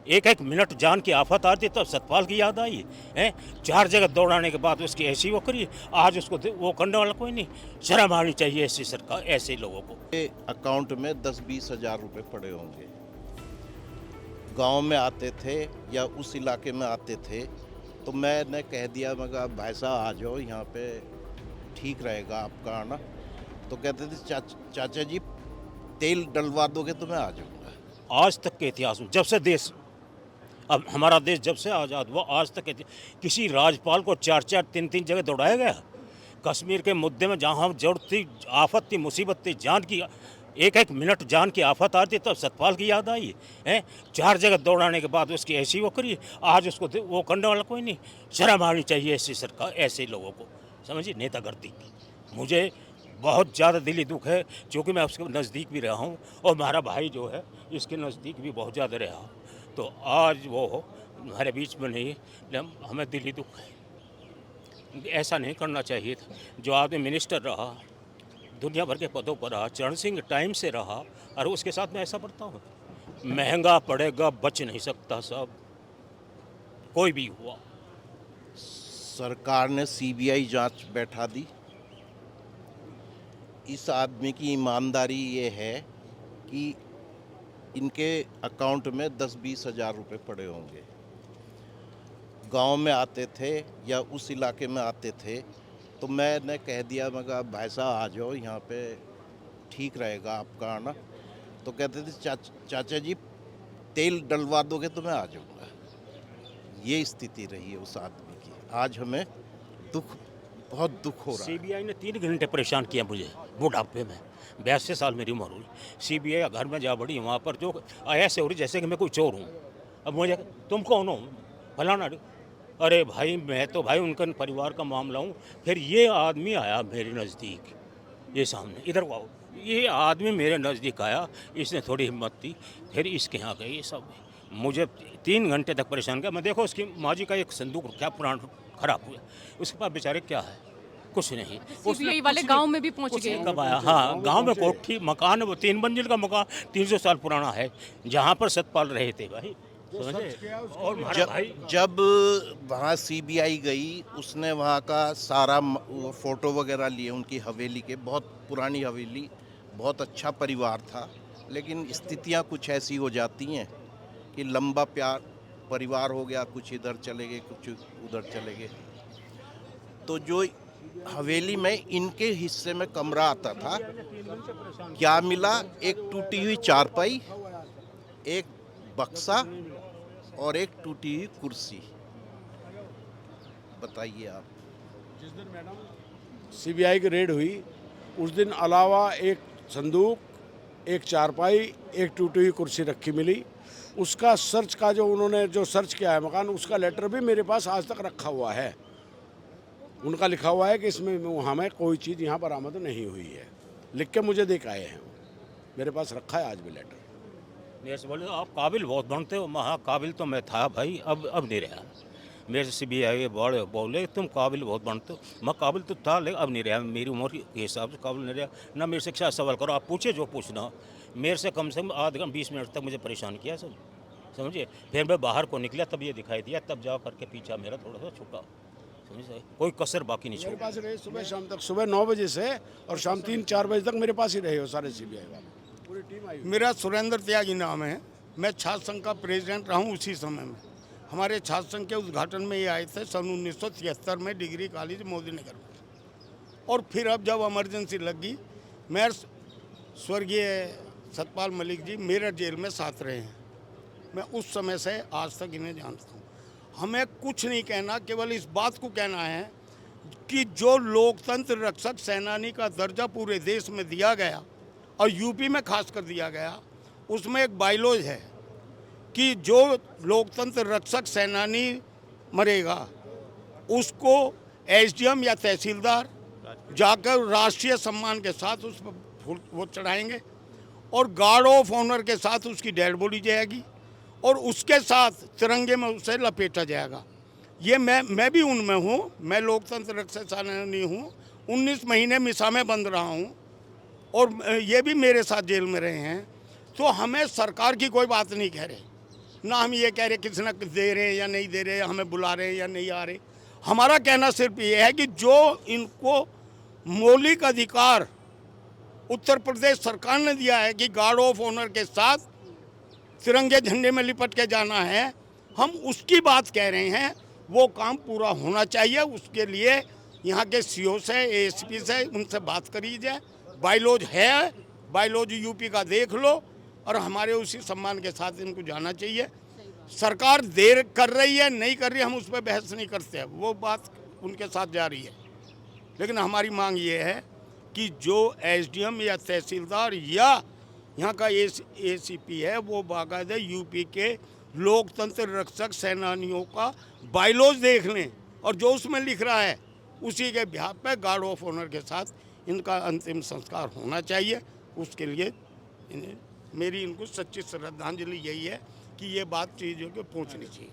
एक एक मिनट जान की आफत आती तब सतपाल की याद आई है। 4 जगह दौड़ाने के बाद उसकी ऐसी वो करी, आज उसको वो करने वाला कोई नहीं। शर्म आनी चाहिए ऐसी सरकार, ऐसे लोगों को। अकाउंट में 10-20 हज़ार रुपए पड़े होंगे। गांव में आते थे या उस इलाके में आते थे तो मैंने कह दिया, मैं कहा भाई साहब आ जाओ यहाँ पे, ठीक रहेगा आपका आना। तो कहते थे चाचा जी तेल डलवा दोगे तो मैं आ जाऊँगा। आज तक के इतिहास में, जब से देश, अब हमारा देश जब से आज़ाद हुआ, आज तक किसी राज्यपाल को 4-4 3-3 जगह दौड़ाया गया। कश्मीर के मुद्दे में जहाँ जरूरत थी, आफत थी, मुसीबत थी, जान की एक एक मिनट जान की आफत आती तब सतपाल की याद आई है। 4 जगह दौड़ाने के बाद उसकी ऐसी वो करी, आज उसको वो करने वाला कोई नहीं। शर्म आनी चाहिए ऐसी सरकार, ऐसे लोगों को, समझिए, नेता करती। मुझे बहुत ज़्यादा दिली दुख है, क्योंकि मैं उसके नज़दीक भी रहा हूँ और हमारा भाई जो है इसके नज़दीक भी बहुत ज़्यादा रहा। तो आज वो हमारे बीच में नहीं, हमें दिली दुख है। ऐसा नहीं करना चाहिए था। जो आदमी मिनिस्टर रहा, दुनिया भर के पदों पर रहा, चरण सिंह टाइम से रहा, और उसके साथ में ऐसा बढ़ता हूँ। महंगा पड़ेगा, बच नहीं सकता साहब, कोई भी हुआ। सरकार ने सीबीआई जांच बैठा दी। इस आदमी की ईमानदारी ये है कि इनके अकाउंट में 10-20 हज़ार रुपए पड़े होंगे। गांव में आते थे या उस इलाके में आते थे तो मैंने कह दिया, मैं कहा भाई साहब आ जाओ यहाँ पे, ठीक रहेगा आपका आना। तो कहते थे चाचा जी तेल डलवा दोगे तो मैं आ जाऊँगा। ये स्थिति रही है उस आदमी की। आज हमें बहुत दुख हो रहा है। सीबीआई ने 3 घंटे परेशान किया मुझे बुढ़ापे में, 82 साल मेरी उम्र हुई। सीबीआई घर में जा बड़ी, वहाँ पर जो ऐसे हो रही जैसे कि मैं कोई चोर हूँ। अब मुझे, तुम कौन हो, फलाना। अरे भाई, मैं तो भाई उनका परिवार का मामला हूँ। फिर ये आदमी आया मेरे नज़दीक, ये सामने, इधर आओ, ये आदमी मेरे नज़दीक आया, इसने थोड़ी हिम्मत दी, फिर इसके यहाँ गए ये सब। मुझे 3 घंटे तक परेशान किया। मैं देखो उसकी माँ जी का एक संदूक क्या पुराना खराब हुआ, उसके पास बेचारे क्या है, कुछ नहीं। सीबीआई वाले गांव में भी पहुंच गए। कब आया? हाँ, गांव में कोठी मकान है, वो 3 मंजिल का मकान 300 साल पुराना है, जहाँ पर सतपाल रहे थे भाई, समझे। और जब वहाँ सीबीआई गई, उसने वहाँ का सारा फोटो वगैरह लिए, उनकी हवेली के, बहुत पुरानी हवेली, बहुत अच्छा परिवार था। लेकिन स्थितियाँ कुछ ऐसी हो जाती हैं कि लंबा प्यार परिवार हो गया, कुछ इधर चले गए, कुछ उधर चले गए। तो जो हवेली में इनके हिस्से में कमरा आता था, क्या मिला? एक टूटी हुई चारपाई, एक बक्सा और एक टूटी हुई कुर्सी। बताइए आप। जिस दिन मैडम सीबीआई की रेड हुई, उस दिन अलावा एक संदूक, एक चारपाई, एक टूटी हुई कुर्सी रखी मिली। उसका सर्च का जो उन्होंने जो सर्च किया है मकान, उसका लेटर भी मेरे पास आज तक रखा हुआ है। उनका लिखा हुआ है कि इसमें हमें कोई चीज़ यहाँ बरामद नहीं हुई है, लिख के मुझे दे के आए हैं। मेरे पास रखा है आज भी लेटर। मेरे से बोले आप काबिल बहुत बनते हो। हाँ, काबिल तो मैं था भाई, अब नहीं रहा। मेरे से सीबीआई बड़े बोले तुम काबिल बहुत बनते हो। मैं काबिल तो था, लेकिन अब नहीं रहा। मेरी उम्र के हिसाब से काबिल नहीं रहा ना। मेरे से क्या सवाल करो, आप पूछे जो पूछना। मेरे से कम 20 मिनट तक मुझे परेशान किया सब, समझिए। फिर मैं बाहर को निकला, तब ये दिखाई दिया, तब जा करके पीछा मेरा थोड़ा सा छुटा, समझिए। कोई कसर बाकी नहीं मेरे छोड़ी। पास रहे सुबह शाम तक, सुबह 9 बजे से और शाम 3-4 बजे तक मेरे पास ही रहे हो सारे सीबीआई वाले, पूरी टीम आई। मेरा सुरेंद्र त्यागी नाम है। मैं छात्र संघ का प्रेसिडेंट रहा हूँ उसी समय में। हमारे छात्र संघ के उद्घाटन में ये आए थे सन 1973 में डिग्री कॉलेज मोदी नगर में। और फिर अब जब इमरजेंसी लगी, मैं स्वर्गीय सतपाल मलिक जी मेरठ जेल में साथ रहे हैं। मैं उस समय से आज तक इन्हें जानता हूँ। हमें कुछ नहीं कहना, केवल इस बात को कहना है कि जो लोकतंत्र रक्षक सेनानी का दर्जा पूरे देश में दिया गया और यूपी में खास कर दिया गया, उसमें एक बाइलॉज है कि जो लोकतंत्र रक्षक सेनानी मरेगा उसको एसडीएम या तहसीलदार जाकर राष्ट्रीय सम्मान के साथ उस पर फूल वो चढ़ाएंगे और गार्ड ऑफ ऑनर के साथ उसकी डेड बॉडी जाएगी और उसके साथ तिरंगे में उसे लपेटा जाएगा। ये मैं भी उनमें हूँ। मैं लोकतंत्र रक्षक सेनानी हूँ। 19 महीने मिसा में बंद रहा हूँ और ये भी मेरे साथ जेल में रहे हैं। तो हमें सरकार की कोई बात नहीं कह रहे, ना हम ये कह रहे किसी न दे रहे हैं या नहीं दे रहे, हमें बुला रहे हैं या नहीं आ रहे। हमारा कहना सिर्फ ये है कि जो इनको मौलिक अधिकार उत्तर प्रदेश सरकार ने दिया है कि गार्ड ऑफ ऑनर के साथ तिरंगे झंडे में लिपट के जाना है, हम उसकी बात कह रहे हैं। वो काम पूरा होना चाहिए। उसके लिए यहाँ के सीओ से, एएसपी से, उनसे बात करी जाए। बाइलॉज है, बाइलॉज यूपी का देख लो, और हमारे उसी सम्मान के साथ इनको जाना चाहिए। सरकार देर कर रही है नहीं कर रही है, हम उस पर बहस नहीं करते हैं, वो बात उनके साथ जा रही है। लेकिन हमारी मांग ये है कि जो एसडीएम या तहसीलदार या यहाँ का एसीपी है वो बाकायदा यूपी के लोकतंत्र रक्षक सेनानियों का बाइलॉज देख लें, और जो उसमें लिख रहा है उसी के बिहाफ पे गार्ड ऑफ ऑनर के साथ इनका अंतिम संस्कार होना चाहिए। उसके लिए मेरी इनको सच्ची श्रद्धांजलि यही है कि ये बात चीज़ों को पहुंचनी चाहिए।